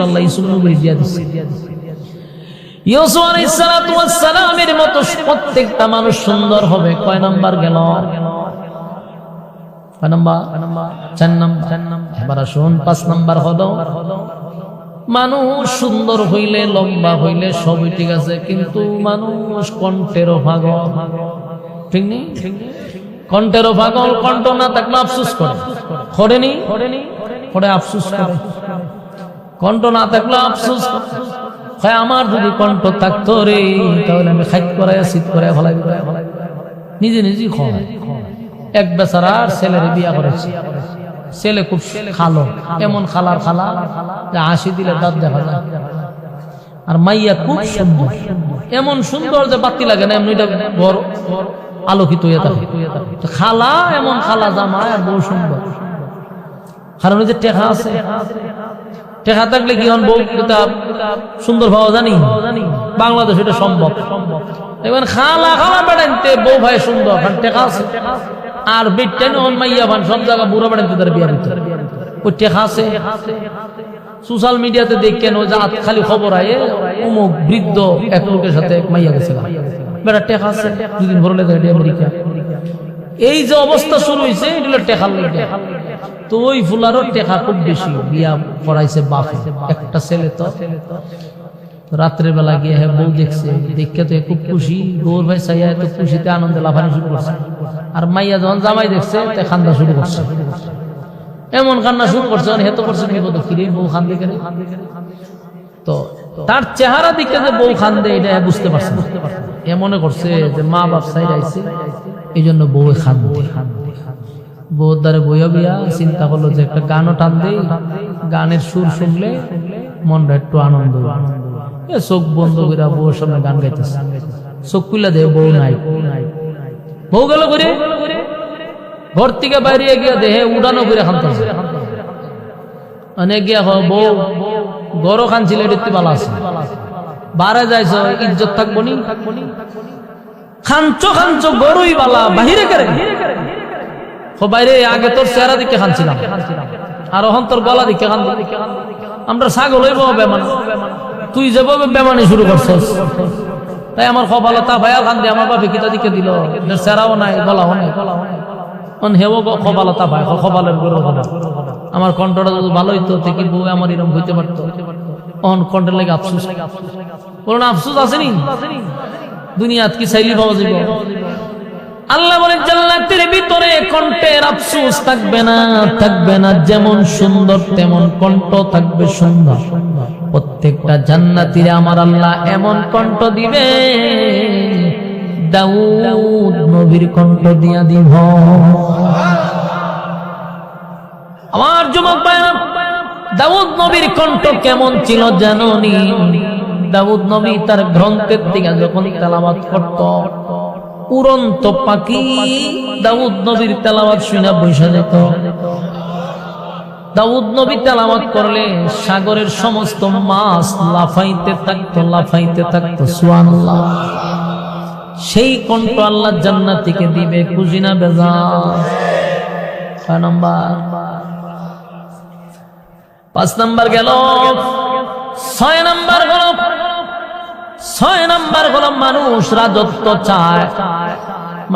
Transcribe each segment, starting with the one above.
আল্লাহ ইউসুফ নবীর দিয়া দিচ্ছে। ইউসুফ আলাইহিস সালাতু ওয়াস সালামের মতো প্রত্যেকটা মানুষ সুন্দর হবে। কয় নাম্বার গেল? কয় নাম্বার? 4 নাম্বার। এবার আসুন 5 নাম্বার হলো মানুষ সুন্দর হইলে লম্বা হইলে সবই ঠিক আছে, কিন্তু মানুষ কণ্ঠেরও পাগল। ঠিক নেই? কণ্ঠেরও পাগল। কণ্ঠ না থাকলে আফসোস করে, করেনি? করে আফসোস করে। কণ্ঠ না থাকলে আফসোস হয়, আমার যদি কণ্ঠ থাকতো রে তাহলে আমি খাইত করাইয়া শীত করাইয়া ফলাই নিজে নিজেই খাওয়াই। এক বেচারার ছেলের বিয়া করেছে, ছেলে খুব খালো, এমন খালার খালা যে হাসি দিলে দাঁত দেখা যায়, আর মাইয়া খুব সুন্দর, এমন সুন্দর যে বাতি লাগে না, এমনি বড় আলোকিত হয়ে থাকে। খালা এমন খালা জামাই আর বউ সুন্দর, কারণ যে টেকা আছে, টেকা থাকলে কি হন বউ সুন্দর ভাবা জানি বাংলাদেশ এটা সম্ভব। দেখবেন খালা খালা বেড়াইতে বউ ভাই সুন্দর, কারণ টেকা আছে। আর বেটান মাইয়া ভান সব জায়গা বুড়া বেড়াইতে তার বিয়া দিতে ওই টেকা আছে। সোশ্যাল মিডিয়াতে দেখেন ওই যে খালি খবর আয়ে অমুক বৃদ্ধ এক লোকের সাথে মাইয়া গেছে, বেটা টেকা আছে, দুদিন ভরলে আমেরিকা। এই যে অবস্থা শুরু হয়েছে এগুলো টেকার লেগে। তো ওই ফুলারও টেকা খুব বেশি, বিয়া পড়াইছে বাপ। একটা ছেলে তো রাত্রে বেলা গিয়ে বউ দেখছে, দেখে তো খুব খুশি, বউর ভাই চাইয়া তো খুশিতে আনন্দে লাফানি শুরু করছে। আর মাইয়া যখন জামাই দেখছে তে কান্দা শুরু করছে, এমন কান্না শুরু করছে হেতো করছে কিরে বউ কান্দে কেন। তো তার চেহারা দিকে যে বউ কান্দে এটা বুঝতে পারছে, এ মনে করছে যে মা বাপ সাইড আইছে এই জন্য বউ কান্দে। বউর দ্বারে বইয়া বিয়া চিন্তা করলো যে একটা গানও টান দেই, গানের সুর শুনলে মনটা একটু আনন্দ। চোখ বন্ধ করে বউর সামনে গান গাইতেছে, চোখ খুলে দেয় বউ নাই। বউ গেল করে ঘর থেকে বাইরে গিয়ে দেহে উড়ানো করে খানতেছে, অনেক গিয়া বউ গরো খানছিল এটি ভালো আছে, বারে যাইছ ইজ্জত থাকবো নি, খানচো খানচো গরুই বালা বাহিরে করে বাইরে। আগে তোর চেহারা দিকে খানছিলাম, আর এখন তোর গলা দিকে খান। আমরা ছাগল হইব বেমান, তুই যেভাবে বেমানি শুরু করছস, তাই আমার কপালে তা ভাইয়া খান দিয়ে আমার বাপে কিতা দিকে দিল, চেহারাও নাই গলাও নাই। হেও কপালে তা ভাই কপালের গরু কথা। আমার কণ্ঠটা যদি ভালো হইতো কি বউ আমার এরকম হইতে পারতো। অন কণ্ঠের লাগে আফসোস, বলুন আফসোস আসেনি? দুনিয়াত কি চাইলি পাওয়া যাবে? আল্লাহ বলেন জান্নাতের ভিতরে কণ্ঠের আফসোস থাকবে না, থাকবে না। যেমন সুন্দর তেমন কণ্ঠ থাকবে সুন্দর। প্রত্যেকটা জান্নাতীরে আমার আল্লাহ এমন কণ্ঠ দিবে, দাউদ নবীর কণ্ঠ দিয়া দিব। আমার যুবক ভাইরা, দাউদ নবীর কণ্ঠ কেমন ছিল জানোনি? দাউদ নবী তার গ্রন্থের দিকে যখন তেলাওয়াত করত, উড়ন্ত পাখি দাউদ নবীর তেলাওয়াত শুনে বসে যেত। দাউদ নবী তেলাওয়াত করলে সাগরের সমস্ত মাছ লাফাইতে থাকতো, লাফাইতে থাকতো। সুবহানাল্লাহ। সেই কণ্ঠ আল্লাহ জান্নাতীকে দিবে, খুশি না বেজার? 6 নাম্বার। 5 নাম্বার গেল। 6 নাম্বার হলো, 6 নাম্বার হলো মানুষ রাজত্ব চায়,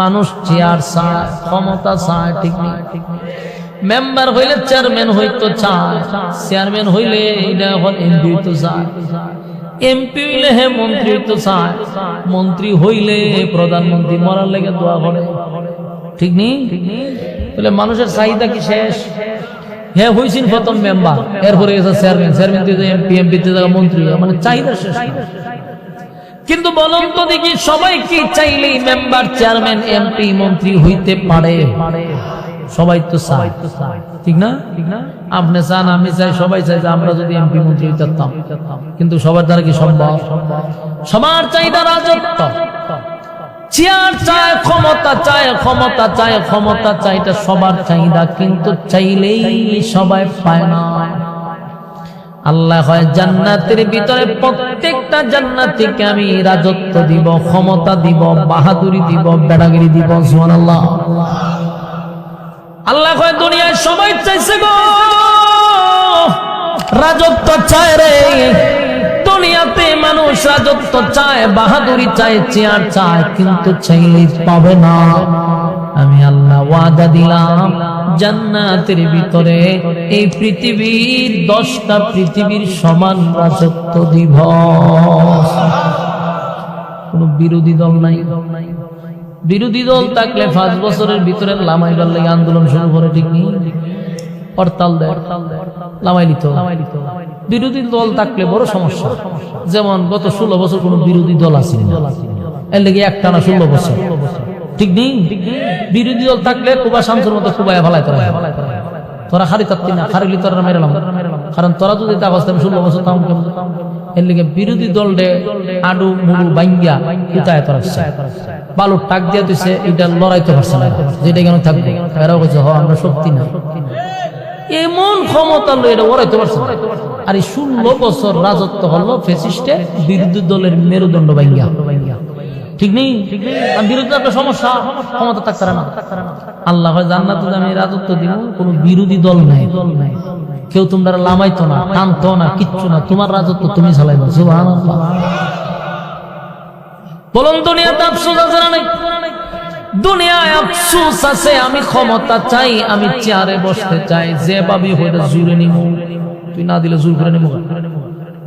মানুষ চেয়ার চায়, ক্ষমতা চায়। ঠিক নেই? মেম্বার হইলে চেয়ারম্যান হইতো চায়, চেয়ারম্যান হইলে এটা এখন এমপি হইতো চায়, এমপি হইলে হে মন্ত্রী হইতো চায়, মন্ত্রী হইলে প্রধানমন্ত্রী মরার লেগে দোয়া করে। ঠিক নেই? বলে মানুষের চাহিদা কি শেষ? হ্যাঁ হইছেন প্রথম মেম্বার, এরপরে গেছে চেয়ারম্যান, চেয়ারম্যান থেকে এমপি, এমপি থেকে মন্ত্রী, মানে চাহিদা শেষ। কিন্তু বলুন তো দেখি, সবাই কি চাইলেই মেম্বার, চেয়ারম্যান, এমপি, মন্ত্রী হইতে পারে? সবাই তো চায়, ঠিক না? আপনি চান, আমি চাই, সবাই চাই যে আমরা যদি এমপি মন্ত্রী হইতাম, কিন্তু সবার দ্বারা কি সম্ভব? সবার চাহিদা রাজত্ব, চেয়ার চায়, ক্ষমতা চায়, ক্ষমতা চায়, ক্ষমতা চায়, এটা সবার চাহিদা, কিন্তু চাইলেই সবাই পায় না। আল্লাহ হয় জান্নাতের ভিতরে প্রত্যেকটা জান্নাতীকে আমি রাজত্ব দিব, ক্ষমতা দিব, বাহাদুরি দিব, বেড়াগিরি দিব। সুবহানাল্লাহ। আল্লাহ হয় দুনিয়ায় সবাই চাইছে গো, রাজত্ব চায় রে, রাজত্ব চায়, বাহাদুরি চায়, চেয়ার চায়, কিন্তু চাইলেই পাবে না। আমি আল্লাহ ওয়াদা দিলাম জান্নাতের ভিতরে এই পৃথিবীর 10টা পৃথিবীর সমান রাজত্ব দিব। কোন বিরোধী দল নাই। বিরোধী দল থাকলে 5 বছরের ভিতরে লামাইবার লাগে আন্দোলন শুরু করে, ঠিক নেই? হরতাল দেয়, লামাই নিত। বিরোধী দল থাকলে বড় সমস্যা। যেমন গত 16 বছর কোন বিরোধী দল আছে, এর লেগে একটানা 16 বছর, ঠিক নেই? বিরোধী দল থাকলে কুবা শামসুর মতো কুবায় ফেলায় তোরা খারি তাত্তি না, খারিলি তোরা মেরেলাম। কারণ তোরা যদি তা অবস্থায় 16 বছর তাও এর লেগে বিরোধী দলরে আডু মুড়ু বাইঙ্গা কোথায় তোরা বালুর টাক দিয়ে দিছে, এটা লড়াইতে পারছে না, যেটা কেন থাকবে। এরাও বলছে হ আমরা শক্তি না, এমন ক্ষমতা লই এটা ওরাইতে পারছে না। আর এই 16 বছর রাজত্ব হলো ফ্যাসিস্টে বিরোধী দলের মেরুদণ্ড বাইঙ্গা, ঠিক নেই? বিরোধী একটা সমস্যা, ক্ষমতা থাকতে না। আল্লাহ হয় জান্নাতে আমি রাজত্ব দিব, কোন বিরোধী দল নাই, কেউ তোমরা লামাইতো না, টানতো না, কিচ্ছু না, তোমার রাজত্ব তুমি চালাইবা। সুবহানাল্লাহ। বলুন দুনিয়াতে আফসোস আছে না নাই? দুনিয়ায় আফসোস আছে। আমি ক্ষমতা চাই, আমি চেয়ারে বসতে চাই, যে ভাবি হইলে জুড়ে নিমু, তুই না দিলে জোর করে নিমু।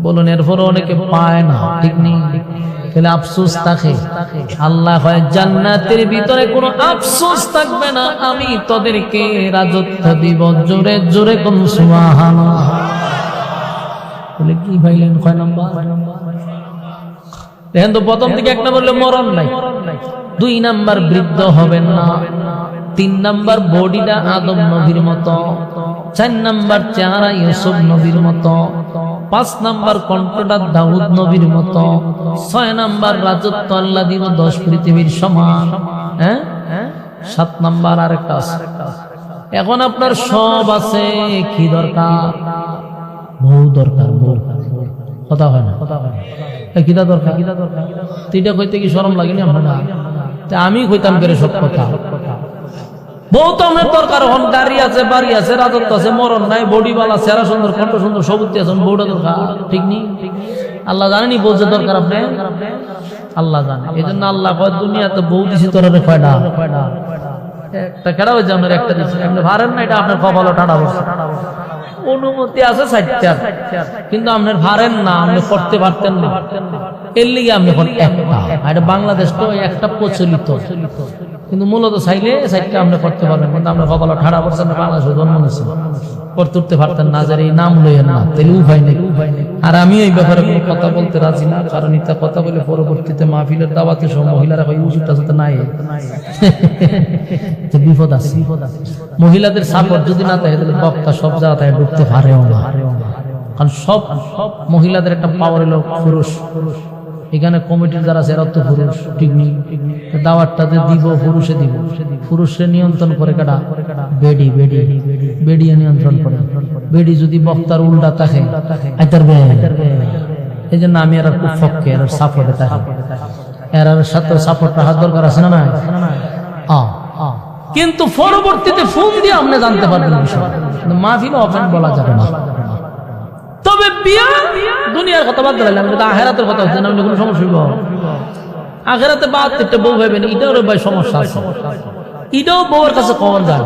বলুন এরপরে অনেকে পায় না, ঠিক নেই? তাহলে আফসোস থাকে। আল্লাহ হয় জান্নাতের ভিতরে কোনো আফসোস থাকবে না, আমি তোদেরকে রাজত্ব দিব। জোরে জোরে কোন সুবহানাল্লাহ। বলে কি ভাইলেন কয় নাম্বার? দেখেন তো, প্রথম থেকে 1 নম্বর মরণ নাই, 2 নাম্বার বৃদ্ধ হবেন না, 3 নাম্বার বডিটা আদম নবীর মতো, 4 নাম্বার চেহারা ইউসুফ নবীর মতো, 5 নাম্বার কণ্ঠটা দাউদ নবীর মতো, 6 নাম্বার রাজত্ব আল্লাহ দিব 10 পৃথিবীর সমান। 7 নাম্বার আরেকটা আছে। এখন আপনার সব আছে, কি দরকার? বউ দরকার। বউ কথা হয় না, কিটা দরকার? তিনটা কইতে কি শরম লাগেনি আপনারা? আমি কইতাম করে সব কথা। বউ তো আমার দরকার। এখন গাড়ি আছে, বাড়ি আছে, রাজত্ব আছে, মরণ নাই, বডি বালা, চেহারা সুন্দর, কণ্ঠ সুন্দর, সবুজ আছে, বউটা দরকার, ঠিক নেই? আল্লাহ জানেনি বউ যে দরকার আপনি? আল্লাহ জানে। এই জন্য আল্লাহ কয় দুনিয়াতে বউ দিছি তোরা কয়টা? একটা কেডা হয়েছে আপনার? একটা দিচ্ছে। আপনি ভারেন না, এটা আপনার কপালে ঠাডা বসে। অনুমতি আছে 4টা, কিন্তু আপনার ভারেন না, আপনি করতে পারতেন না, এর লিগে আপনি এখন একটা। এটা বাংলাদেশ তো একটা প্রচলিত, কিন্তু মূলত চাইলে 4টা আপনি করতে পারবেন, কিন্তু আপনার কপালে ঠাডা পড়ছে। বাংলাদেশে জন্ম নিয়েছে, করতে উঠতে পারতেন না, যার এই নাম লইয়েন না, তাহলে উপায় নেই। আর আমি এই ব্যাপারে কোনো কথা বলতে রাজি না, কারণ এটা কথা বলে পরবর্তীতে মাহফিলের দাওয়াতে সব মহিলারা কই উজুরটা যাতে নাই, বিপদ আছে। মহিলাদের সাপোর্ট যদি না থাকে তাহলে বক্তা সব জায়গায় ঢুকতে পারেও না, কারণ সব মহিলাদের একটা পাওয়ার হলো পুরুষ। এখানে কমিটির যারা আছে এরা তো পুরুষ, ঠিক নেই? দাওয়াতটাতে দিব পুরুষে দিব, পুরুষে নিয়ন্ত্রণ করে কাটা বেডি, বেডি নিয়ন্ত্রণ করে। বেডি যদি বক্তার উল্টা থাকে এই জন্য আমি এরা খুব পক্ষে, এরা সাপোর্টে থাকে, এর সাথে সাপোর্ট রাখার দরকার আছে না? কিন্তু পরবর্তীতে ফোন দিয়ে আপনি জানতে পারবেন বিষয়, মাহফিলে ওপেন বলা যাবে না। তবে বিয়া দুনিয়ার কথা বাদ দিলাম, আখেরাতের কথা হচ্ছে না, কোনো সমস্যা হইব? আখেরাতে 72টা বউ ভাবেন, এটাও ভাই সমস্যা আছে। এটাও বউয়ের কাছে কমন যায়।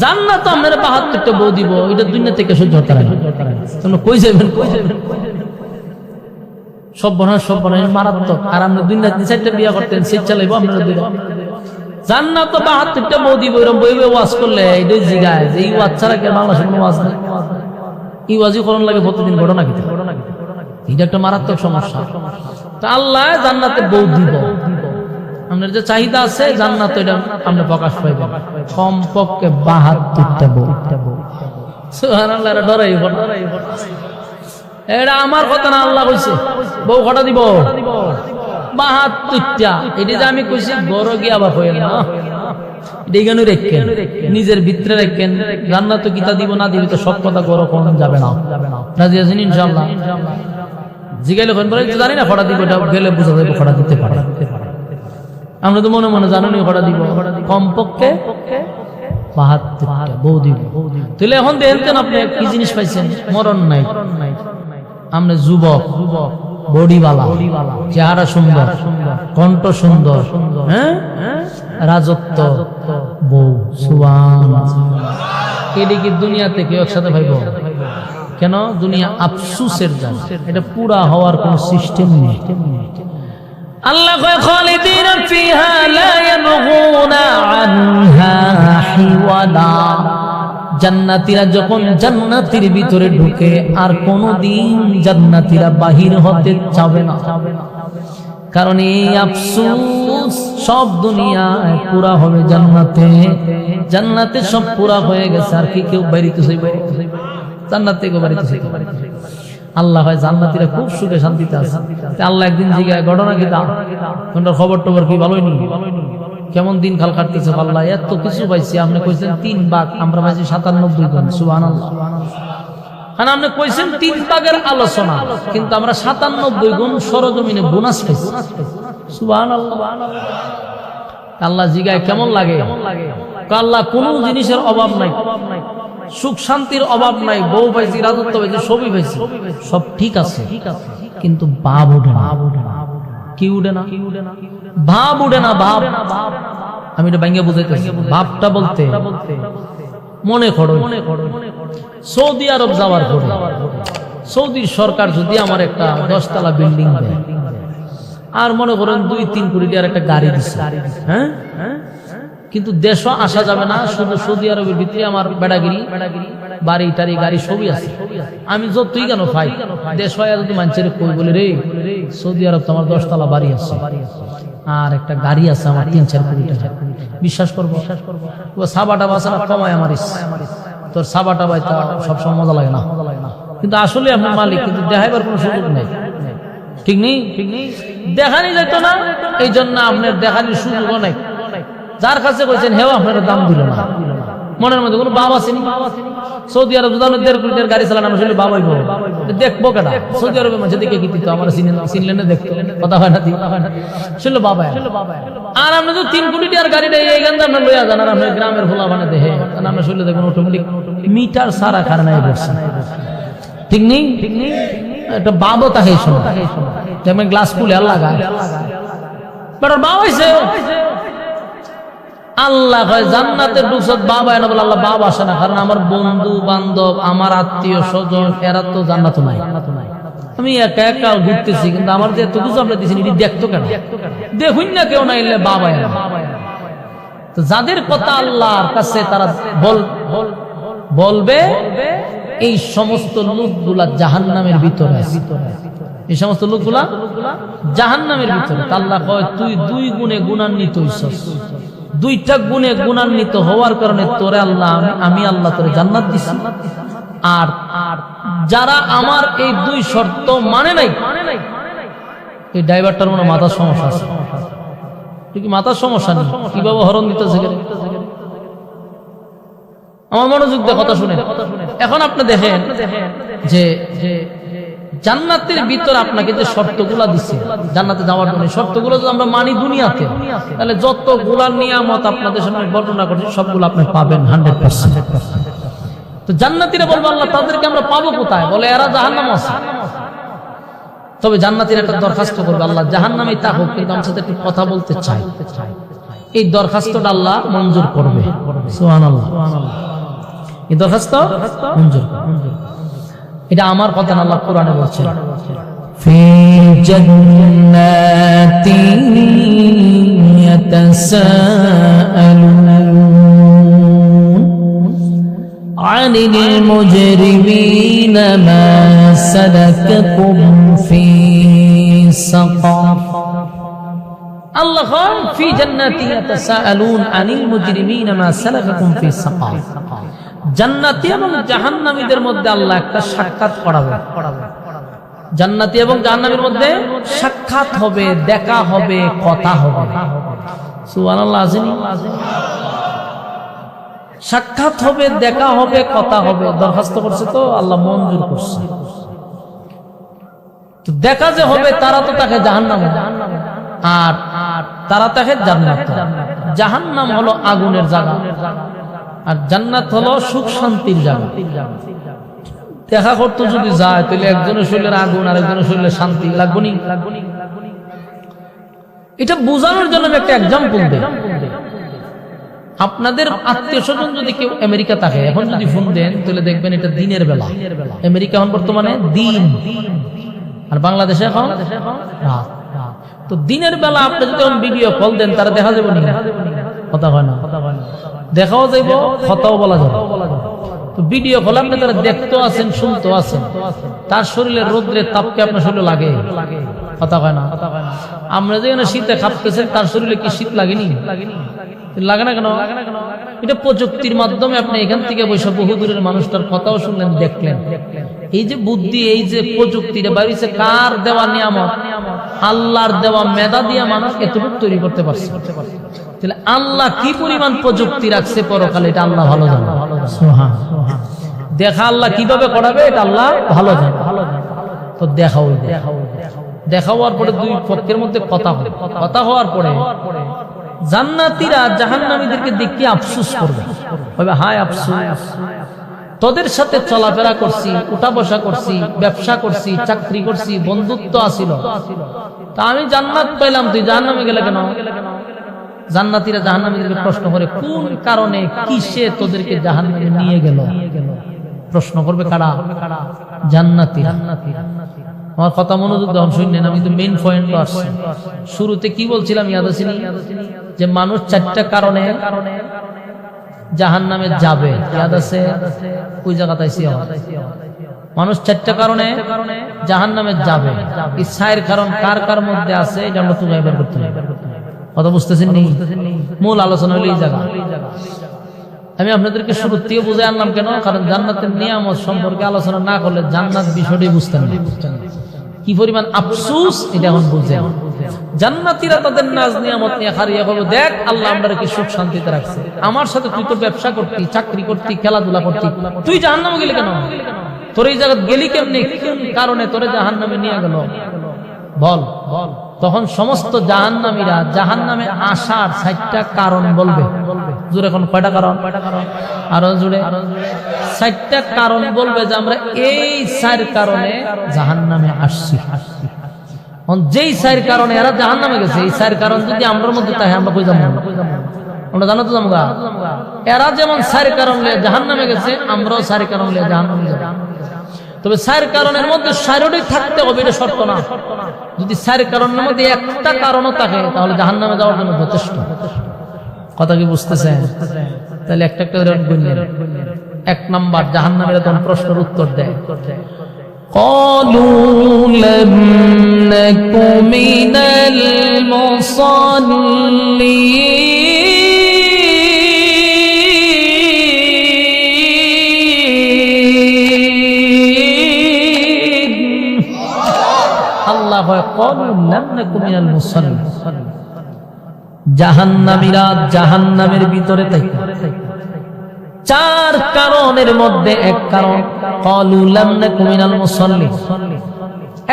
জান্নাত আপনারা 72টা বউ দিব, এটা দুনিয়া থেকে সহ্য করতে পারেন। তোমরা কই যাবেন? সব বনাস মারাত্মক। আর আমরা দুনিয়া 3-4টা বিয়া করতেন, সে চালাইবো আপনারা দুইটা। জান্নাত তো 72টা বউ দিব, এরকম বই ওয়াজ করলে এটাই জিগায় যে এই ওয়াজ ছাড়া কি বাংলাদেশে কোনো ওয়াজ নেই? এই ওয়াজই করণ লাগে প্রতিদিন, ঘটনা কি? এটা একটা মারাত্মক সমস্যা। তা আল্লাহ জান্নাতে বউ দিব, আপনার যে চাহিদা আছে জান্নাত এটা আপনি প্রকাশ পাইবেন। কমপক্ষে 72টা বউ। সুবহানাল্লাহ, এটা ডরাই। এটা আমার কথা না, আল্লাহ কইছে বউ কটা দিব? 72টা। এটা যে আমি কইছি বড় গিয়ে আবার হইল না, এখানে রেখেন, নিজের ভিতরে রেখেন। জান্নাত কিতা দিব না দিব তো সব কথা গড় কোন যাবে না। রাজি আছেন ইনশাআল্লাহ? জিগাইলে বলে জানি না ফটা দিব, এটা গেলে বুঝা যাবে ফটা দিতে পারে। আমরা তো মনে মনে জানি ফটা দিব। কমপক্ষে 72টা বউ দিব। তাহলে এখন দেখেন আপনি কি জিনিস পাইছেন? মরণ নাই। আমরা যুবক, বডিওয়ালা, চেহারা সুন্দর, কণ্ঠ সুন্দর, হ্যাঁ, রাজত্ব, বউ। সুবহানাল্লাহ। এটা কি দুনিয়াতে কেউ একসাথে ভাইব? কেন? দুনিয়া আফসুসের জায়গা, এটা পুরা হওয়ার কোন সিস্টেম নেই। আল্লাহ কয় খালিদিনা ফিহা লা ইয়াবগুনা আনহা হিওয়ালা। জান্নাতীরা যখন জান্নাতের ভিতরে ঢুকে আর কোনদিন জান্নাতীরা বাহির হতে চাবে না, কারণ এই আফসোস সব দুনিয়ায় পুরা হবে জান্নাতে। জান্নাতে সব পুরা হয়ে গেছে, আর কি কেউ বাইরিতে চাইবে? জান্নাত থেকে বাইরিতে চাইবে? আল্লাহ হয় জান্নাতীরা খুব সুখে শান্তিতে আছে। আল্লাহ একদিন জিজ্ঞাসা, ঘটনা কি দাও, কোনটার খবর টবর কি ভালোই নি, কেমন দিন খাল কাটতেছে? আল্লাহ এত কিছু পাইছি, আপনি কইছেন 3 ভাগ, আমরা পাইছি 97 গুণ। সুবহানাল্লাহ। কারণ আপনি কইছেন 3 ভাগের আলোচনা, কিন্তু আমরা 97 গুণ সরজমিনে বোনাস পাইছি। সুবহানাল্লাহ। আল্লাহ জিগায় কেমন লাগে? আল্লাহ কোন জিনিসের অভাব নাই, সুখ শান্তির অভাব নাই, বউ পাইছি, রাজত্ব পাইছি, সবই পাইছি, সব ঠিক আছে, কিন্তু ভাব উঠে না। কি উঠে না? ভাব উঠে না। ভাব, আমি এটা ভাঙ্গা বুঝাইতেছি। ভাবটা বলতে মনে করো সৌদি আরব যাওয়ার পরে সৌদির সরকার যদি আমার একটা 10 তলা বিল্ডিং দেয়, আর মনে করেন 2-3 কোটি টাকার একটা গাড়ি দিচ্ছে, হ্যাঁ, কিন্তু দেশও আসা যাবে না, শুধু সৌদি আরবের ভিতরে আমার বেড়াগিরি, বাড়ি টাড়ি, গাড়ি সবই আছে। আমি যতই কেন পাই, দেশ হয় যদি মানুষের কই বলে রে সৌদি আরব তো আমার 10 তলা বাড়ি আছে আর একটা গাড়ি আছে আমার 3-4 কোটি টাকা, বিশ্বাস করবো? ও সাবাটা বাসাটা কমায় আমার ইচ্ছা, তোর সাবাটা বাইতা সবসময় মজা লাগে না, কিন্তু আসলে আপনার মালিক, কিন্তু দেখাইবার কোনো সুযোগ নেই। ঠিক নেই? দেখানি যেত না, এই জন্য আপনার দেখানির সুযোগও নেই। যার কাছে কইছেন হেও আপনার দাম দিল না, মনের মধ্যে কোনো বাবা আছে? সৌদি আরব 1.5 কোটি টাকার গাড়ি চালান, আমি শুনলে বাবাই বলবো, দেখবো কেনা? সৌদি আরবের মাঝে দেখে কি দিত, আমার চিনলেন না, দেখতো, কথা হয় না, শুনলো বাবা। আর আপনি তো 3 কোটি টাকার গাড়িটা এইখান থেকে আপনার লইয়া যান, আর আপনার গ্রামের ভোলা বানে দেখে, কারণ আপনার শুনলে দেখবেন অটোমেটিক মিটার সারা খারে নাই বসছে। ঠিক নেই? একটা বাবও তাকে শোনো, যেমন গ্লাস খুলে আর লাগায়, বাট বাবা হয়েছে। আল্লাহ জান্নাতে ঢুকছত বাবা এনে বলে, আল্লাহ বাবা আসে না, কারণ আমার বন্ধু বান্ধব, আমার আত্মীয় স্বজন, এরা তো জান্নাত নাই, আমি একা একা ঘুরতেছি, কিন্তু আমার যে এত কিছু আমরা দিচ্ছি, এটি দেখতো কেন? দেখুন না কেউ না এলে বাবা। তো যাদের কথা আল্লাহর কাছে তারা বলবে, এই সমস্ত লোকগুলা জাহান্নামের ভিতরে আছে, এই সমস্ত লোকগুলা জাহান্নামের ভিতরে। আল্লাহ কয় তুই 2 গুণে গুণান্বিত হইছস, 2টা গুণে গুণান্বিত হওয়ার কারণে তোরে আল্লাহ, আমি আল্লাহ তোরে জান্নাত দিছি। আর যারা আমার এই 2 শর্ত মানে নাই, এই ড্রাইভারটার মনে মাথার সমস্যা আছে। ঠিক মাথার সমস্যা নেই, কিভাবে হরণ দিতেছে? আমার মনোযোগ দিয়ে কথা শুনে। এখন আপনি দেখেন যে জান্নাতের ভিতর আপনাকে যে শর্তগুলা দিচ্ছে জান্নাতে যাওয়ার জন্য, শর্তগুলো যদি আমরা মানি দুনিয়াতে, তাহলে যতগুলা নিয়ামত আপনাদের সামনে বর্ণনা করছি সবগুলো আপনি পাবেন 100%। তো জান্নাতীরা বলবো, আল্লাহ তাদেরকে আমরা পাবো কোথায়? বলে এরা জাহান্নাম আছে। তবে জান্নাতীরা একটা দরখাস্ত করবে, আল্লাহ জাহান্নামেই তা হোক, কিন্তু আমার সাথে একটু কথা বলতে চাই। এই দরখাস্তটা আল্লাহ মঞ্জুর করবে। সুবহানাল্লাহ। এই দরখাস্ত মঞ্জুর, এটা আমার কথা না, আল্লাহ কোরআনে বলছেন, ফি জান্নাতিন ইয়াতাসাআলুন আনিল মুজরিমিনা মা সালাকাকুম ফি সাকার। আল্লাহ ফি জান্নাতিন ইয়াতাসাআলুন আনিল মুজরিমিনা মা সালাকাকুম ফি সাকার। জান্নাতি এবং জাহান্নামীদের মধ্যে আল্লাহ একটা সাক্ষাৎ করাবে। জান্নাতি এবং জাহান্নামীর মধ্যে সাক্ষাৎ হবে, দেখা হবে, কথা হবে। সুবহানাল্লাহ। আজিনি সাক্ষাৎ হবে, দেখা হবে, কথা হবে। দরখাস্ত করছে তো আল্লাহ মঞ্জুর করছে। তো দেখা যে হবে, তারা তো তাকে জাহান্নামে, আর তারা তাকে জান্নাত। জাহান্নাম হলো আগুনের জায়গা, আর জান্নাত হলো সুখ শান্তির জায়গা। দেখা করতে যদি যায় তাহলে একজনের শরীরের আগুন আর একজনের শরীরে শান্তি লাগবে নি? এটা বোঝানোর জন্য আমি একটা এক্সাম্পল দেই। আপনাদের আত্মীয় স্বজন যদি কেউ আমেরিকা থাকে, এখন যদি ফোন দেন তাহলে দেখবেন এটা দিনের বেলা। আমেরিকা এখন বর্তমানে দিন, আর বাংলাদেশে এখন রাত। তো দিনের বেলা আপনি যদি ভিডিও কল দেন তারা দেখা যাবে না? কথা হয় না, দেখাও যাইব, কথাও বলা যাবে। তো ভিডিও কল আপনি তারা দেখতেও আছেন, শুনতেও আছেন, তার শরীরের রোদ্রের তাপকে আপনার শরীরে লাগে, কথা হয় না? আমরা যেখানে শীতে কাঁপতেছেন তার শরীরে কি শীত লাগেনি? লাগে না কেন? এটা প্রযুক্তির মাধ্যমে আপনি এখান থেকে বসে বহু দূরের মানুষটার কথাও শুনলেন, দেখলেন। এই যে বুদ্ধি, এই যে প্রযুক্তিটা বাড়িছে, কার দেওয়া নিয়ামত? আল্লাহর দেওয়া মেধা দিয়ে মানুষ এতটুকু তৈরি করতে পারছে। তাহলে আল্লাহ কি পরিমাণ প্রযুক্তি রাখছে পরকালে, এটা আল্লাহ ভালো জানে। দেখা আল্লাহ কিভাবে করাবে এটা আল্লাহ ভালো জানে। তো দেখা হওয়ার পরে দুই পক্ষের মধ্যে কথা হওয়ার পরে জান্নাতীরা জাহান্নামীদেরকে দেখে আফসোস করবে, হায় আফসোস, তোদের সাথে চলাফেরা করছি, উঠা বসা করছি, ব্যবসা করছি, চাকরি করছি, বন্ধুত্ব আছিল, তা আমি জান্নাত পাইলাম, তুই জাহান্নামে গেলে কেন? জান্নাতীরা জাহান্নামীদেরকে প্রশ্ন করে, কোন কারণে, কিসে তোদেরকে জাহান্নামে নিয়ে গেল? প্রশ্ন করবে কারা? জান্নাতীরা। আমার কথা মনোযোগ দাও, শুনলেন? আমি তো মেইন পয়েন্ট আসছি। শুরুতে কি বলছিলাম ইয়াদ আছে? যে মানুষ 4টা কারণে জাহান্নামে যাবে, ইয়াদ আছে? ওই জায়গাতে আইছি। মানুষ 4টা কারণে জাহান্নামে যাবে। এই 4 কারণ কার কার মধ্যে আছে এটা আমরা তো বের করতে হবে। কথা বুঝতেছেন নি? মূল আলোচনা হলো এই জায়গা। আমি আপনাদেরকে শুরু থেকে বুঝে আনলাম কেন? কারণ জান্নাতের নিয়ামত সম্পর্কে আলোচনা না করলে জান্নাত বিষয়টি বুঝতেন না। কি পরিমাণ আফসোস এটা এখন বুঝেন। জান্নাতীরা তাদের নাজ নিয়ামত নিয়ে হারিয়ে বলবো, দেখ আল্লাহ আমাদেরকে সুখ শান্তিতে রাখছে, আমার সাথে তুই তো ব্যবসা করতি, চাকরি করতি, খেলাধুলা করতি, তুই জাহান্নামে গেলি কেন? তোর এই জায়গা গেলি কেমনি? কোন কারণে তোরে জাহান্নামে নিয়ে গেল বল? তখন সমস্ত জাহান্নামীরা জাহান্নামে আসার 4টা কারণ বলবে। জোরে এখন কয়টা কারণ? আরো জোরে। 4টা কারণ বলবে যে আমরা এই 4 কারণে জাহান্নামে আসছি। যেই 4 কারণে এরা জাহান্নামে গেছে, এই 4 কারণ যদি আমরার মধ্যে থাকে, আমরা কই যাবো? আমরা জানো তো যাবো। এরা যেমন 4 কারণ নিয়ে জাহান্নামে গেছে, আমরাও 4 কারণ নিয়ে জাহান্নামে যাব। তবে 4 কারণের মধ্যে 4টাই থাকতে হবে, এটা শর্ত না। যদি 4 কারণের মধ্যে একটা কারণও থাকে তাহলে জাহান্নামে যাওয়ার জন্য যথেষ্ট। কথা কি বুঝতেছেন? তাহলে একটা একটা গুণের 1 নাম্বার জাহান্নামের তখন প্রশ্নের উত্তর দেয়, قالوا لم نك من المصلين। আল্লাহ হয় قالوا لم نك من المصلين। জাহান্নামীরা জাহান্নামের ভিতরে থাকে 4 কারণের মধ্যে 1 কারণ ক্বালু লাম নাকু মিনাল মুসাল্লিন।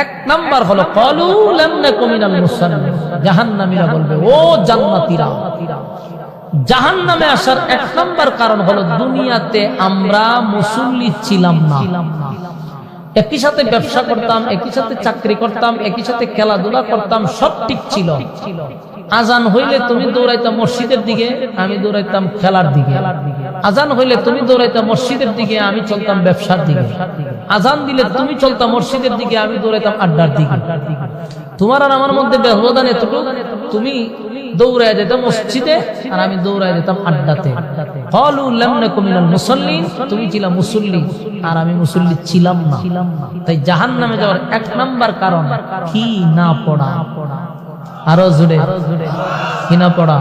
1 নাম্বার হলো ক্বালু লাম নাকু মিনাল মুসাল্লিন। জাহান্নামীরা বলবে, ও জান্নাতীরা, জাহান্নামে আসার 1 নাম্বার কারণ হলো দুনিয়াতে আমরা মুসল্লি ছিলাম না। একই সাথে ব্যবসা করতাম, একই সাথে চাকরি করতাম, একই সাথে খেলাধুলা করতাম, সব ঠিক ছিল। আজান হইলে তুমি দৌড়াইতাম মসজিদের দিকে, আমি দৌড়াইতাম খেলার দিকে। আজান হইলে তুমি দৌড়াইতাম মসজিদের দিকে, আমি চলতাম ব্যবসার দিকে। আজান দিলে তুমি চলতাম মসজিদের দিকে, আমি দৌড়াইতাম আড্ডার দিকে। তোমার আর আমার মধ্যে ব্যবধান এতটুকু, তুমি দৌড়ায় যেতাম মসজিদে আর আমি দৌড়ায় যেতাম আড্ডাতে। ক্বালু লাম নাকু মিনাল মুসাল্লিন, তুমি ছিলা মুসল্লি আর আমি মুসল্লি ছিলাম না। তাই জাহান্নামে যাওয়ার 1 নাম্বার কারণ কি? না পড়া। আরো জোরে, কি না পড়া?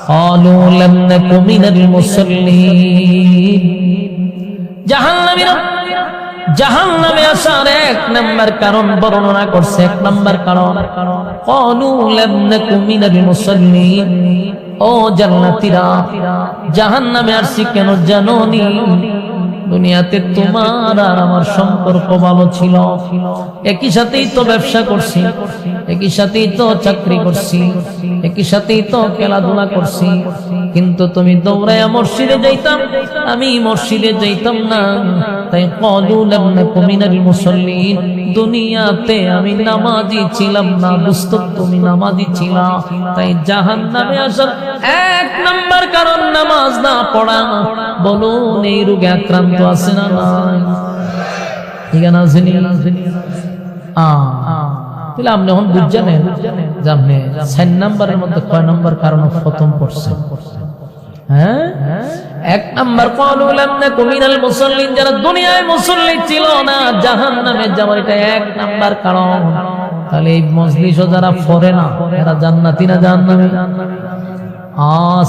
ক্বালু লাম নাকু মিনাল মুসাল্লিন। জাহান্নামীরা জাহান্নামে আসার 1 নাম্বার কারণ বর্ণনা করছে। 1 নাম্বার কারণ ক্বালু লাম নাকু মিনাল মুসাল্লিন। ও জান্নাতীরা, জাহান্নামে আসছি কেন জানোনি? দুনিয়াতে তোমার আর আমার সম্পর্ক ভালো ছিল, একই সাথেই তো ব্যবসা করছি, একই সাথেই তো চাকরি করছি, একই সাথেই তো খেলাধুলা করছি, কিন্তু তুমি দৌড়াইয়া মসজিদে যাইতাম, আমি মসজিদে যাইতাম না। তাই ক্বালু লাম নাকু মিনাল মুসাল্লিন, দুনিয়াতে আমি নামাজি ছিলাম না, বুঝতো তুমি নামাজি ছিলা। তাই জাহান্নামে আসার এক নাম্বার কারণ নামাজ না পড়া। বলুন এই রোগে আক্রান্ত আছে না নাই? এখানে আসেনি? তাহলে আপনি এখন বুঝছেন যে আপনি 6 নম্বরের মধ্যে কয় নম্বর কারণ প্রথম পড়ছেন? হ্যাঁ, 1 নম্বর ক্বালু লাম নাকু মিনাল মুসাল্লিন, যারা দুনিয়ায় মুসল্লি ছিল না জাহান্নামে যাওয়ার এটা 1 নম্বর কারণ। তাহলে এই মজলিসও যারা পড়ে না এরা জান্নাতি না জাহান্নামী?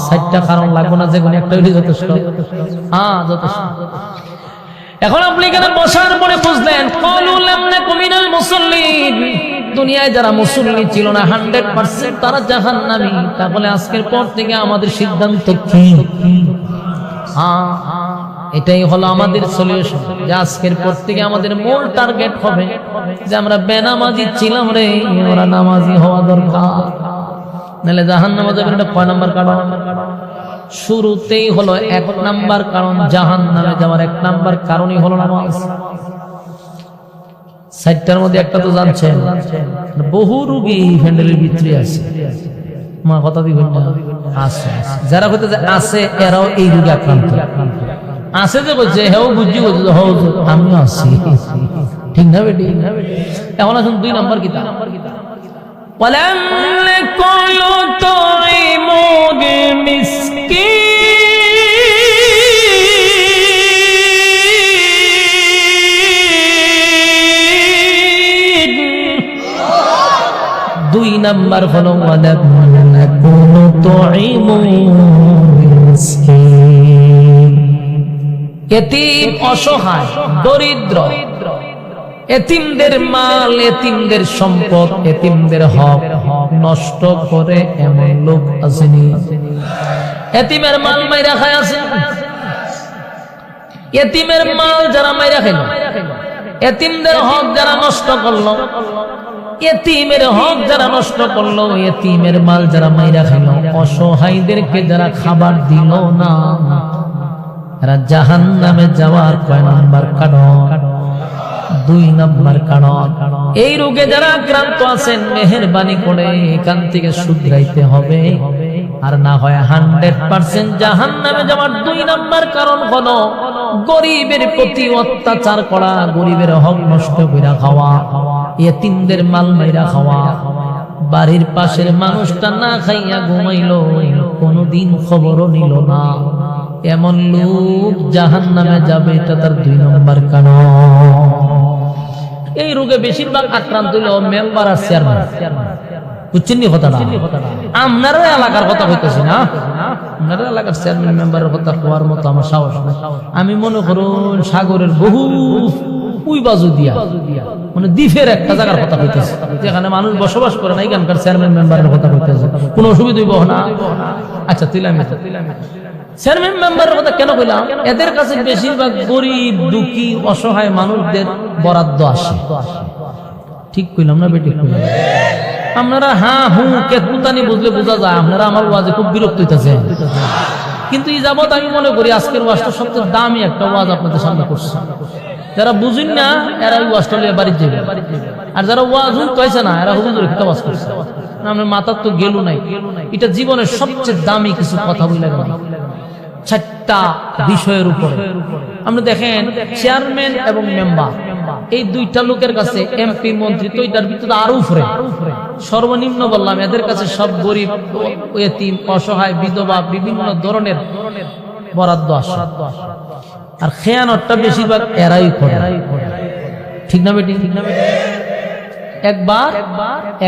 60টা কারণ লাগবে না, যে কোনো একটা হইলে যথেষ্ট। যথেষ্ট। এখন আপনি এখানে বসার পরে বুঝলেন ক্বালু লাম নাকু মিনাল মুসাল্লিন, দুনিয়ায় যারা মুসল্লি ছিল না 100% তারা জাহান্নামী। তাহলে আজকের পর থেকে আমাদের সিদ্ধান্ত কি? এটাই হলো আমাদের সলিউশন, যে আজকের পর থেকে আমাদের মূল টার্গেট হবে যে আমরা বেনামাজি ছিলাম রে, ওরা নামাজি হওয়া দরকার, নাহলে জাহান্নামে যাবেন। এটা কয় নাম্বার কারণ? শুরুতেই হলো 1 নাম্বার কারণ জাহান্নামে যাওয়ার 1 নাম্বার কারণই হলো নামাজ। 60টার মধ্যে একটা তো জানছেন, বহু রোগী হ্যান্ডেলের ভিতরে আছে। মা কথা দিবেন না, আছে যারা হইতে আছে এরাও এই রোগে আক্রান্ত আছে। যে বলছে হেও বুঝি বলছে আমিও আছি, ঠিক না বেটি? এখন আসুন 2 নাম্বার কিতাব ولم نكن نطعم المسكين। 2 নাম্বার হলো ولم نكن نطعم المسكين, এতিম, অসহায়, দরিদ্র, এতিমদের মাল, এতিমদের সম্পদ, এতিমদের হক নষ্ট করে এমন লোক আসেনি? এতিমের মাল মাইরা খায় আছে, এতিমের মাল যারা মাইরা খাইল, এতিমদের হক যারা নষ্ট করলো, এতিমের হক যারা নষ্ট করলো, এতিমের মাল যারা মাইরা খাইল, অসহায়দেরকে যারা খাবার দিল না, এরা জাহান্নামে যাওয়ার কয় নাম্বার কারণ? 2 নাম্বার কারণ। এই রোগে যারা আক্রান্ত আছেন মেহেরবানি করে এখান থেকে শুধরাইতে হবে, আর না হয় 100% জাহান্নামে যাওয়ার 2 নাম্বার কারণ হলো গরিবের প্রতি অত্যাচার করা, গরিবের হক নষ্ট করে খাওয়া, এতিমদের মাল মাইরা খাওয়া। বাড়ির পাশের মানুষটা না খাইয়া ঘুমাইলো, কোনোদিন খবরও নিল না, এমন লোক জাহান্নামে যাবে, এটা তার 2 নাম্বার কারণ। এই রোগে বেশিরভাগ আক্রান্ত হইল মেম্বার আর চেয়ারম্যান। বুঝছেন নি কথাটা? আপনারও এলাকার কথা হইতেছি না, আপনার এলাকার চেয়ারম্যান মেম্বারের কথা হওয়ার মতো আমার সাহস নেই। আমি মনে করুন সাগরের বহু ওই বাজু দিয়া, মানে দ্বীপের একটা জায়গার কথা হইতেছে, যেখানে মানুষ বসবাস করে না, এখানকার চেয়ারম্যান মেম্বারের কথা হইতেছে। কোনো অসুবিধা হইব না? আচ্ছা, তুইলাম চেয়ারম্যান মেম্বারের কথা কেন কইলাম? এদের কাছে বেশিরভাগ গরিব, দুঃখী, অসহায় মানুষদের বরাদ্দ আসে। ঠিক কইলাম না বেটি? কইলাম। আপনারা কেতুতানি বুঝলে বোঝা যায় আপনারা আমার ওয়াজে খুব বিরক্ত হইতেছে, কিন্তু এই যাবৎ আমি মনে করি আজকের ওয়াজটা সবচেয়ে দামি একটা ওয়াজ আপনাদের সামনে করছে। যারা বুঝেন না এরা ওই ওয়াজটা লিয়ে বাড়ি যাবে, আর যারা ওয়াজ হইতেছে না এরা হুজুর একটা ওয়াজ করছে। আমরা মাথার তো গেল নাই, এটা জীবনের সবচেয়ে দামি কিছু কথা বলে গেল 4টা বিষয়ের উপরে। আপনি দেখেন চেয়ারম্যান এবং মেম্বার, এই 2টা লোকের কাছে এমপি, মন্ত্রী তো এটার ভিতরে আরো উপরে, সর্বনিম্ন বললাম এদের কাছে সব গরিব, এতিম, অসহায়, বিধবা, বিভিন্ন ধরনের বরাদ্দ আসে। আর খেয়ানতটা বেশিরভাগ এরাই করে, ঠিক না বেটি? একবার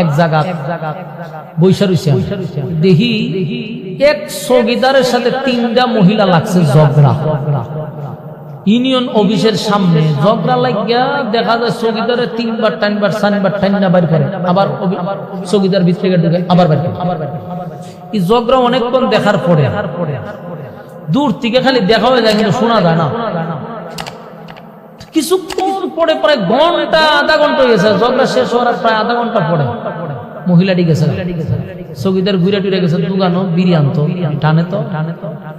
এক জায়গা বৈশা রইছে, দেখি এক চৌকিদারের সাথে 3টা মহিলা লাগছে ঝগড়া। ইউনিয়ন অফিসের সামনে ঝগড়া লাগিয়া দেখা যায় চৌকিদারে 3বার টাইনবার সানবার টাইনা বাড়ি করে, আবার চৌকিদার ভিতরে ঢুকে আবার বাড়ি করে। এই ঝগড়া অনেকক্ষণ দেখার পরে দূর থেকে খালি দেখা হয়ে যায়, কিন্তু শোনা যায় না। কিছুক্ষণ পরে প্রায় ঘন্টা, আধা ঘন্টা হয়ে গেছে, ঝগড়া শেষ হওয়ার প্রায় আধা ঘন্টা পরে মহিলাটি গেছে চকিদার ঘুরে টুরে গেছে দোকানো বিড়ি আনতো টানে তো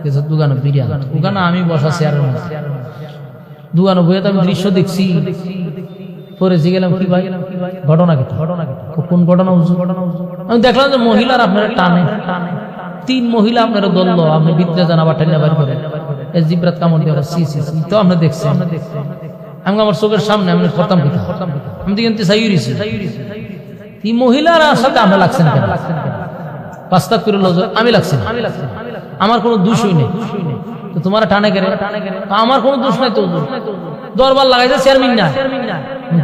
গেছে দোকানো বিড়ি আনতো দোকানে আমি বসা চেয়ারের মধ্যে দোকানো বইয়ে তো আমি দৃশ্য দেখছি পরে গেলাম কি ভাই ঘটনা কি কোন ঘটনা আমি দেখলাম যে মহিলার আপনারা টানে 3 মহিলা আপনারা দলল আপনি বিদ্যা জানা বা টেনে বাড়ি করে জিব্রাত কামড় দিয়ে তো আমরা দেখছি আমি আমার চোখের সামনে আমি খতম পিতা আমি কিন্তু সাইরিছি এই মহিলার সাথে আমরা লাগছেন কেন পাস্তাক করে আমি লাগছি আমার কোনো দোষই নেই তো তোমার টানে কেন আমার কোনো দোষ নাই তো দরবার লাগাইছে চেয়ারম্যান না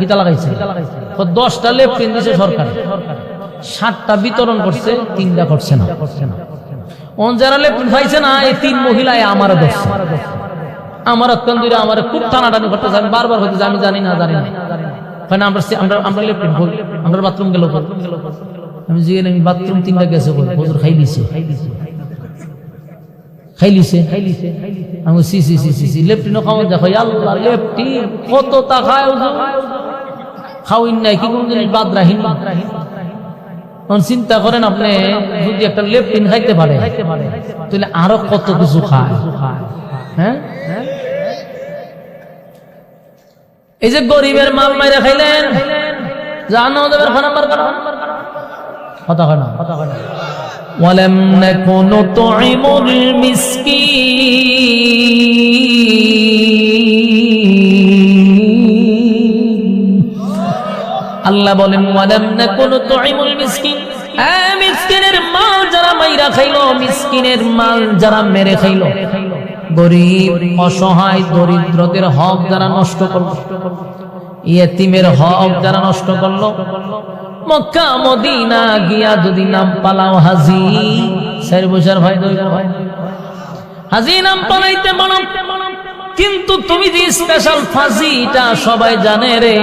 কিতা লাগাইছে 10টা লেফটেন্ট দিছে সরকার 7টা বিতরণ করছে 3টা করছে না যারা লেফটেন্ট পাইছে না এই 3 মহিলায় আমার দোষ আমার অত্যন্ত আমার খুব টানাটানি করতেছে আমি বারবার হইতেছে আমি জানি না আমরা লেফটেন্ট বল আমরা বাথরুম গেল আমি জিজ্ঞেস আমি বাথরুম 3টা গেছে বল হুজুর খাই দিছে আমি সি লেফটিনও খাওয়া দেখো আল্লাহ লেফটিন কত তা খায় খাওয়াইন নাই কি কোন জিনিস বাদ রাহিন চিন্তা করেন আপনি যদি একটা লেফটিন খাইতে পারে তাহলে আরো কত কিছু খায় হ্যাঁ এই যে গরিবের মাল মাইরা খাইলেন জাহান্নামের নাম্বার কথা হয় না ولم نكن نطعم المسكين আল্লাহ বলেন ওয়ালাম নাকুনু তুইমুল মিসকিন মিসকিনের মাল যারা মাইরা খাইলো মিসকিনের মাল যারা মেরে খাইলো গরিব অসহায় দরিদ্রদের হক যারা নষ্ট করলো ইয়েতিমের হক যারা নষ্ট করলো মক্কা মদিনা গিয়া যদি নাম পালাও হাজি 4 বছর ভাই হাজি নাম পালাইতে বলো কিন্তু তুমি যে স্পেশাল ফাজিটা সবাই জানে রে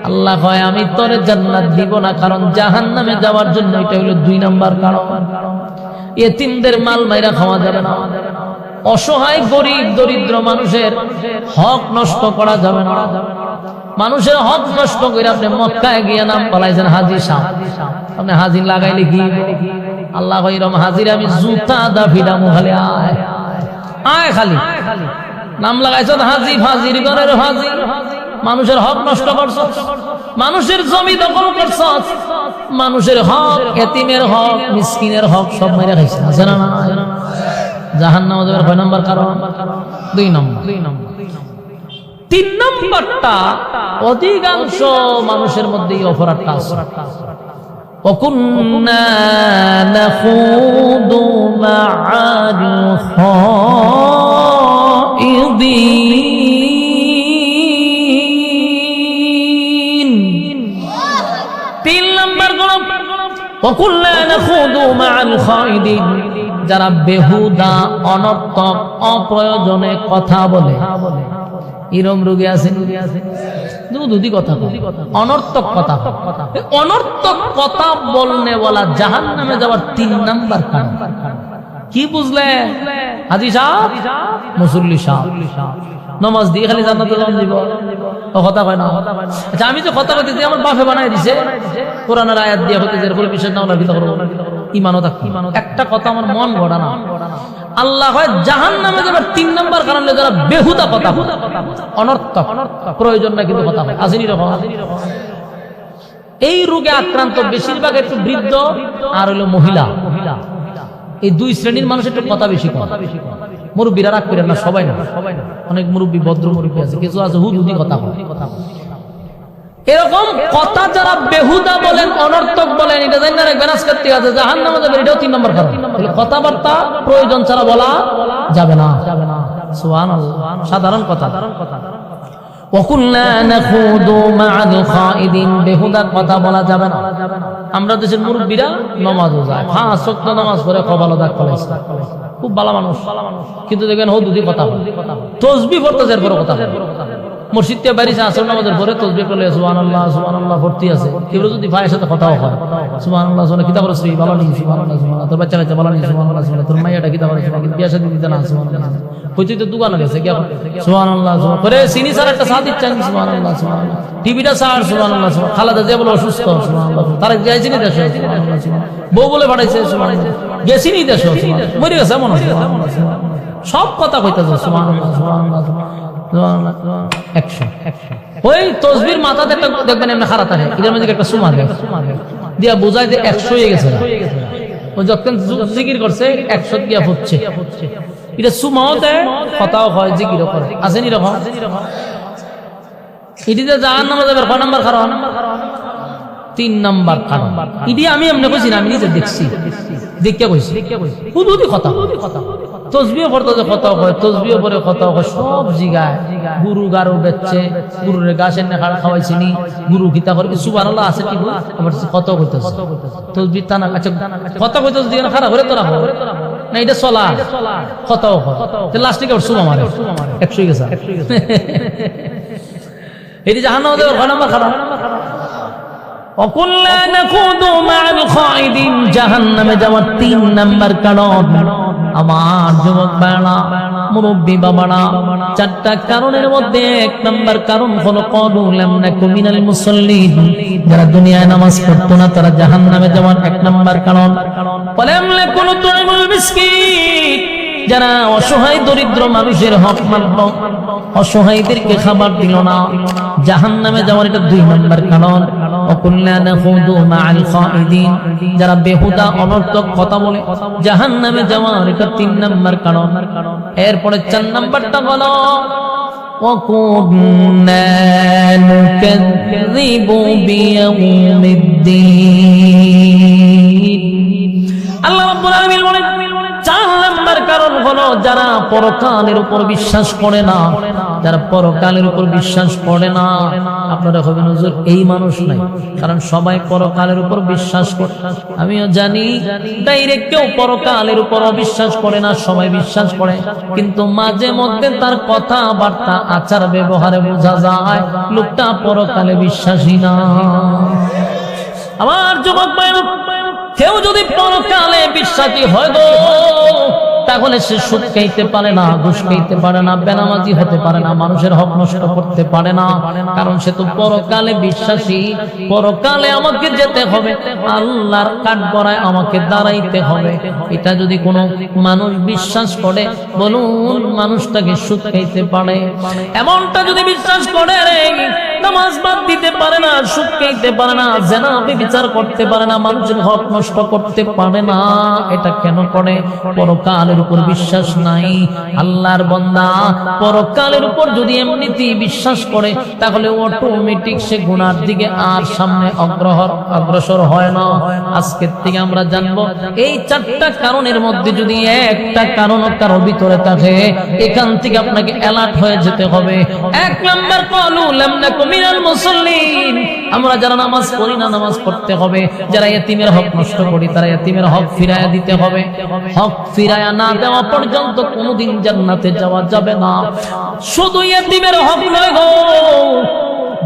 আল্লাহ কয় আমি তোরে জান্নাত দিব না কারণ জাহান্নামে যাওয়ার জন্য এটা হলো 2 নাম্বার কারণ ইয়েতিমদের মাল মাইরা খাওয়া যাবে না অসহায় গরিব দরিদ্র মানুষের হক নষ্ট করা যাবে না মানুষের হক নষ্ট করে আপনি মক্কায় গিয়ে নাম পালাইছেন হাজি সাহেব আপনি হাজির লাগাইলে কি আল্লাহ কইরম হাজির আমি জুতা দা ভিডামু খালি আয় খালি নাম লাগাইছ হাজি ফাজির ঘরের হাজি মানুষের হক নষ্ট করছ মানুষের জমি দখল করছ মানুষের হক এতিমের হক মিসকিনের হক সব মেরে খাইছে আছে না জাহান্নামে যাওয়ার 6 নাম্বার কারণ 2 নাম্বার 3 নাম্বারটা অধিকাংশ মানুষের মধ্যে এই অপরাধটা আছে ওয়াকুন্না নাখুদু মা'আল খাইদিন 3 নাম্বার গুণ ওয়াকুন্না নাখুদু মা'আল খাইদিন যারা বেহুদা অনর্থক অপ্রয়োজনে কথা বলে এরম রোগী আছেন দুধি কথা অনর্থক কথা অনর্থক কথা বলনে বলা জাহান্নামে যাওয়ার 3 নাম্বার কারণ কি বুঝলে হাজি সাহেব মুসল্লি সাহেব নামাজ দিয়ে খালি জান্নাতে যাব ও কথা কয় না আচ্ছা আমি যে কথা কইতেছি আমার বাপে বানাই দিছে কোরআনের আয়াত দিয়ে হতে এর উপরে বিশ্বাস নাও লাগি করব ঈমানও থাক একটা কথা আমার মন গড়া না আল্লাহ হয় জাহান্নামে যাবার 3 নাম্বার কারণে যারা বেহুদা কথা অনর্থক প্রয়োজন না কিন্তু কথা হয় আসেনি রকম এই রোগে আক্রান্ত বেশিরভাগ একটু বৃদ্ধ আর হলো মহিলা এই 2 শ্রেণীর মানুষ একটু কথা বেশি কথা মুরব্বীরা রাগ করেন না সবাই না অনেক মুরব্বী ভদ্র মুরব্বী আছে কিছু আছে হুদুদি কথা বলে এরকম কথা যারা বেহুদা বলেন অনর্থক বলেন এটা জানি না বেনাস করতে আছে জাহান্নামে যাবে এটাও 3 নাম্বার কারণ কথাবার্তা প্রয়োজন ছাড়া বলা যাবে না সুবহানাল্লাহ সাধারণ কথা ওয়াকুল্লা নাখুদু মা'আল খাইদিন বেহুদা কথা বলা যাবে না আমরা দেশের মুরব্বীরা নামাজও যায় 5 ওয়াক্ত নামাজ পড়ে কপাল দাগ ফলাইছে খুব ভালো মানুষ কিন্তু দেখেন হুদুদি কথা তাসবিহ পড়তে যার পর কথা মসজিদে বাড়িতে আসর নামাজের পরে তসবিহ করলে সুবহানাল্লাহ ভর্তি আছে, কেউ যদি ভাইয়ের সাথে কথাও হয় সুবহানাল্লাহ কিতাব রসি ভালো নেই সুবহানাল্লাহ, তোর বাচ্চা কাচ্চা ভালো নেই সুবহানাল্লাহ, তোর মাইয়াটা কিতাব বিয়া শাদী দিতে না সুবহানাল্লাহ, হইতে তো দোকানে গেছে কি সুবহানাল্লাহ করে চিনি স্যার একটা চা দিচ্ছেন সুবহানাল্লাহ, টিভিটা স্যার সুবহানাল্লাহ, খালাদা যে বলে অসুস্থ সুবহানাল্লাহ, তারা যাইছি নি দেশে বউ বলে পাঠাইছে সুবহানাল্লাহ, গেছি নি দেশে মরে গেছে এমন সব কথা কইতেছে সুবহানাল্লাহ সুবহানাল্লাহ সুবহানাল্লাহ 100 ওই তসবির মাথাতে একটা দেখবেন এমনি খারাপ থাকে, এদের মধ্যে একটা সুমা দেয় দিয়া বোঝায় যে 100 হয়ে গেছে, ও যখন জিকির করছে 100 দিয়া ফুটছে, এটা সুমাও দেয় কথাও হয় জিকিরও করে, আসেনি রকম এটিতে জাহান্নামে যাবে কয় নাম্বার কারণ 3 নাম্বার কারণ, এটি আমি এমনি কইছি না, আমি নিজে দেখছি দেখিয়া কইছি হুদুদি কথা তসবিহ পড়তে যে কথা হয়, তসবিহ পরে কথা হয় সব জিগায়, গুরু গারো বেচছে, গুরুরে গাছের না খাওয়াইছি নি, গুরু গীতা করে সুবহানাল্লাহ আছে কি আবার কথা কইতেছে তসবিহ টানা, আচ্ছা কথা কইতেছে দিন খারাপ করে তোরা না, এটা চলা কথাও হয়, লাস্টে কি সুমা মারে 100 গেছে এটি জাহান্নামে যাবে কয় নাম্বার কারণ وَقُلْنَا نَخُوضُ مَعَ الْخَائِضِينَ জাহান্নামে যাওয়ার 3 নাম্বার কারণ আমার যুবক ভাইরা মুরব্বি বাবারা, 4টা কারণের মধ্যে 1 নাম্বার কারণ হলো ক্বালু লাম নাকু মিনাল মুসাল্লিন, যারা দুনিয়ায় নামাজ পড়তো না তারা জাহান্নামে যাওয়ার 1 নাম্বার কারণ। ওয়ালাম নাকু নুতইমুল মিসকিন, যারা অসহায় দরিদ্র মানুষের হক মানল, অসহায়দেরকে খাবার দিল না, জাহান্নামে যাওয়ার এটা 2 নাম্বার কারণ। ওয়াকুল্লা নাখুদু মাআল খাইদিন, যারা বেহুদা অনর্থক কথা বলে জাহান্নামে যাওয়ার এটা 3 নাম্বার কারণ। এরপরে 4 নাম্বারটা হলো ওয়াকুন্না নুকাযযিবু বিয়াউমিদ্দিন। আল্লাহ রাব্বুল আলামিন বলেন 4 নাম্বার কারণ হলো যারা পরকালের উপর বিশ্বাস করে না, যারা পরকালের উপর বিশ্বাস করে না। আপনারা হবেন হুজুর এই মানুষ নাই, কারণ সবাই পরকালের উপর বিশ্বাস করে, আমিও জানি ডাইরেক্ট কেউ পরকালের উপর অবিশ্বাস করে না, সবাই বিশ্বাস করে, কিন্তু মাঝে মধ্যে তার কথাবার্তা আচার ব্যবহারে বোঝা যায় লোকটা পরকালে বিশ্বাসী না। আমার যুবক ভাই, কেউ যদি পরকালে বিশ্বাসী হয় গো, তাহলে সে সুদ খাইতে পারে না, ঘুষ খাইতে পারে না, বেনামাজি হতে পারে না, মানুষের হক নষ্ট করতে পারে না, কারণ সে তো পরকালে বিশ্বাসী। পরকালে আমাকে যেতে হবে, আল্লাহর কাঠগড়ায় আমাকে দাঁড়াইতে হবে। এটা যদি কোনো মানুষ বিশ্বাস করে, বলুন মানুষটাকে সুদ খাইতে পারে? এমনটা যদি বিশ্বাস করে, নামাজ বাদ দিতে পারে না, সুদ খাইতে পারে না, জিনা বিচার করতে পারে না, মানুষের হক নষ্ট করতে পারে না, এটা কেন করে? পরকালের উপর বিশ্বাস নাই। আল্লাহর বান্দা পরকালের উপর যদি এমনিতেই বিশ্বাস করে, তাহলে অটোমেটিক সে গুনার দিকে আর সামনে অগ্রসর হয় না। আজকের থেকে আমরা জানবো এই 4টা কারণের মধ্যে যদি একটা কারণ কারো ভিতরে থাকে, এখান থেকে আপনাকে অ্যালার্ট হয়ে যেতে হবে। 1 নাম্বার ক্বালু লাম নাকু মিনাল মুসাল্লিন, আমরা যারা নামাজ পড়ি না নামাজ পড়তে হবে, যারা ইতিমের হক নষ্ট করি তারা ইতিমের হক ফিরায়া দিতে হবে। হক ফিরায়া না দেওয়া পর্যন্ত কোনোদিন জান্নাতে যাওয়া যাবে না। শুধু ইতিমের হক নয় গো,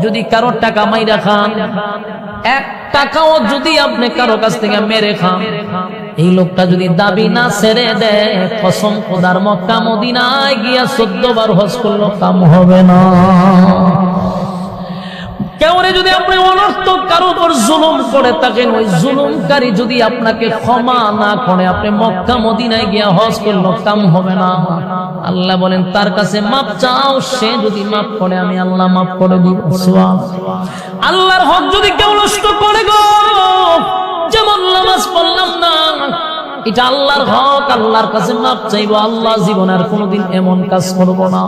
যদি কারো টাকা মাইরা খান, 1 টাকাও যদি আপনি কারো কাছ থেকে মেরে খান, এই লোকটা যদি দাবি না ছেড়ে দেয়, কসম খোদার মক্কা মদিনায় গিয়া 14 বার হজ করলো কাম হবে না। কেউরে যদি আপনি অনর্থক কারো উপর জুলুম করে থাকেন, ওই জুলুমকারী যদি আপনাকে ক্ষমা না করে, আপনি মক্কা মদিনায় গিয়া হজ করলো কাম হবে না। আল্লাহ বলেন তার কাছে মাপ চাও, সে যদি মাপ করে আমি আল্লাহ মাপ করে দিব। আল্লাহর হক যদি কেউ নষ্ট করে গো, যেমন নামাজ পড়লাম না, এটা আল্লাহর হক, আল্লাহর কাছে মাপ চাইবো। আল্লাহ জীবনে আর কোনোদিন এমন কাজ করব না।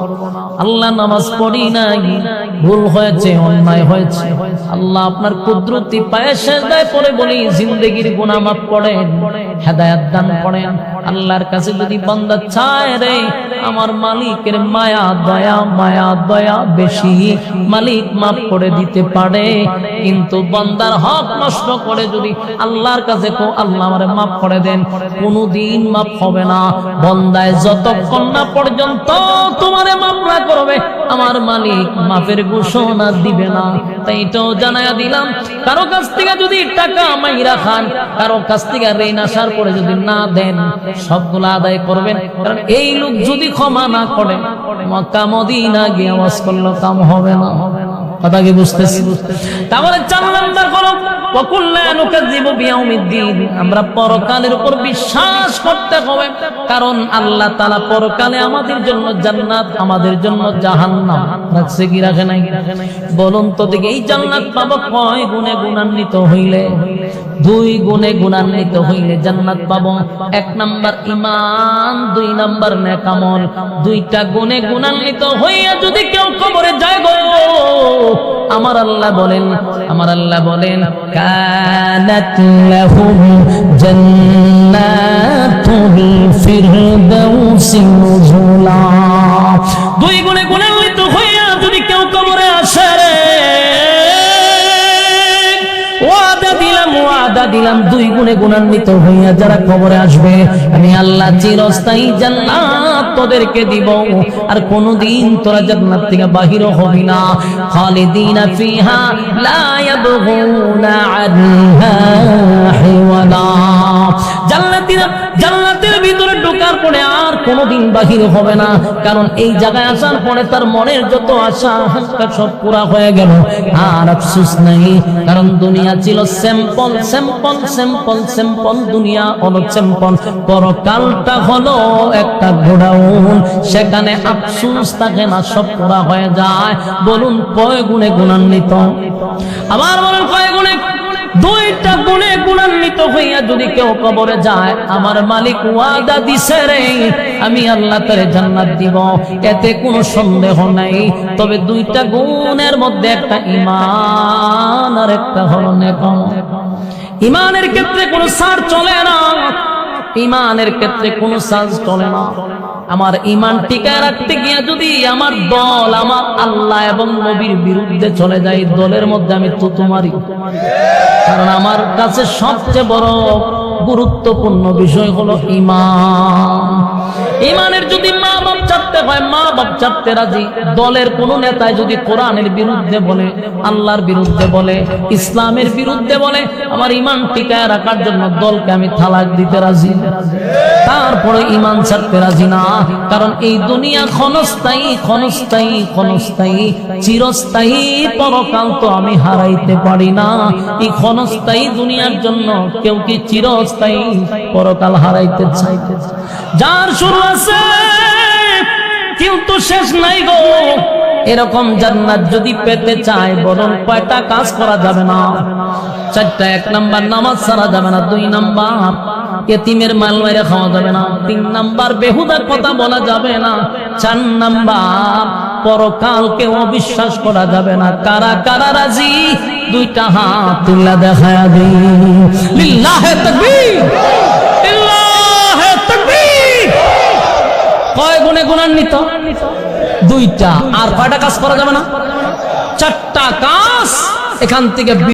আল্লাহ নামাজ পড়ি নাই, ভুল হয়েছে, অন্যায় হয়েছে, আল্লাহ আপনার কুদরতি পায়ে সেজদায় পড়ে বলি জিন্দেগির গুনাহ মাফ করেন, হেদায়েত দান করেন। আল্লাহর কাছে যদি বান্দা চায় রে আমার মালিকের মায়া দয়া বেশি, মালিক মাফ করে দিতে পারে। কিন্তু বান্দার হক নষ্ট করে যদি আল্লাহর কাছে কো আল্লাহ আমারে মাফ করে দেন, কোনদিন মাফ হবে না। বান্দায় যতক্ষণ না পর্যন্ত তোমারে মাফ না করবে, আমার মালিক মাফের ঘোষণা দিবে না। তাই এটাও জানায়া দিলাম, কারো কাছ থেকে যদি টাকা মাইরা খান, কারো কাছ থেকে ঋণ আসার পরে যদি না দেন, সবগুলো আদায় করবেন। কারণ এই লোক যদি ক্ষমা না করে, মক্কা মদিনা গিয়ে ওয়াজ করলে কাম হবে না। কথা কি বুঝতেছি? তাহলে 4 নাম্বার হলো আমরা পরকালের উপর বিশ্বাস করতে হবে। কারণ আল্লাহ তাআলা পরকালে আমাদের জন্য জান্নাত, আমাদের জন্য জাহান্নাম রাখছে কি রাখে নাই? বলুন তো দেখি, এই জান্নাত পাবো কয় গুণে গুণান্বিত হইলে? 2 গুণে গুণান্বিত হইলে জান্নাত পাবো। 1 নাম্বার ঈমান, 2 নাম্বার নেক আমল। 2টা গুণে গুণান্বিত হইয়া যদি কেউ কবরে যায় গো, আমার আল্লাহ বলেন কানাত লাহুম জান্নাতুল ফিরদাউসি নুজুলা। 2 গুণে গুণান্বিত হইয়া যদি কেউ কবরে আসে রে, ওয়াদা দিলাম 2 গুণে গুণান্বিত হইয়া যারা কবরে আসবে, আমি আল্লাহ চিরস্থায়ী জান্নাত তোদেরকে দিব। আর কোনদিন তোরা জান্নাত থেকে বাহির হবি না। খালিদিনা ফিহা লা ইয়াবগুনা আনহা হিওয়ালা। জান্নাতের ভিতরে ঢোকার পরে আর কোনদিন বাহির হবে না। কারণ এই জায়গায় আসার পরে তার মনের যত আশা আকাঙ্ক্ষা সব পুরা হয়ে গেল, আর আফসোস নাই। কারণ দুনিয়া ছিল সিম্পল, দুনিয়া হলো সিম্পল। পরকালটা হলো একটা গোডাউন, সেখানে আফসোস থাকে না, সব পুরা হয়ে যায়। বলুন কয় গুণে গুণান্বিত? আবার বলুন কয় গুণে? 2টা গুণে গুণান্বিত হইয়া যদি কেউ কবরে যায়, আমার মালিক ওয়াদা দিছে রে, আমি আল্লাহ তারে জান্নাত দিব, এতে কোনো সন্দেহ নাই। তবে 2টা গুণের মধ্যে একটা ঈমান আর একটা হলো নেক আমল। ঈমানের ক্ষেত্রে কোনো ছাড় চলে না, ঈমানের ক্ষেত্রে কোনো ছাড় চলে না। আমার ঈমান টিকায় রাখতে গিয়ে যদি আমার দল আমার আল্লাহ এবং নবীর বিরুদ্ধে চলে যায়, দলের মধ্যে আমি তুতু মারি। কারণ আমার কাছে সবচেয়ে বড় গুরুত্বপূর্ণ বিষয় হলো ঈমান। ঈমানের যদি মা বাপ চাপতে হয়, মা বাপ চাপতে রাজি। দলের কোন নেতায় যদি কোরআনের বিরুদ্ধে বলে, আল্লাহর বিরুদ্ধে বলে, ইসলামের বিরুদ্ধে বলে, আমার ঈমান টিকায় রাখার জন্য দলকে আমি তালাক দিতে রাজি, তারপরে ঈমান ছাড়তে রাজি না। কারণ এই দুনিয়া ক্ষণস্থায়ী, চিরস্থায়ী। পরকাল তো আমি হারাইতে পারি না। এই ক্ষণস্থায়ী দুনিয়ার জন্য কেউ কি চিরস্থায়ী পরকাল হারাইতে চাইতে? যার শুরু আছে কিন্তু শেষ নাই গো, এরকম জান্নাত যদি পেতে চায়, বরং কয়টা কাজ করা যাবে না? 4টা। 1 নাম্বার নামাজ ছাড়া যাবে না। 2 নাম্বার এতিমের মাল মাইরা খাওয়া যাবে না। 3 নাম্বার বেহুদা কথা বলা যাবে না। 4 নাম্বার পরকালকে অবিশ্বাস করা যাবে না। কারা কারা রাজি? 2টা হাত তুলে দেখায়া দিই। লিল্লাহে তাকবীর, লিল্লাহে তাকবীর। কয় গুণে গুণান্বিত? 2টা। আর কয়টা কাজ করা যাবে না? 4টা কাজ। এখান থেকে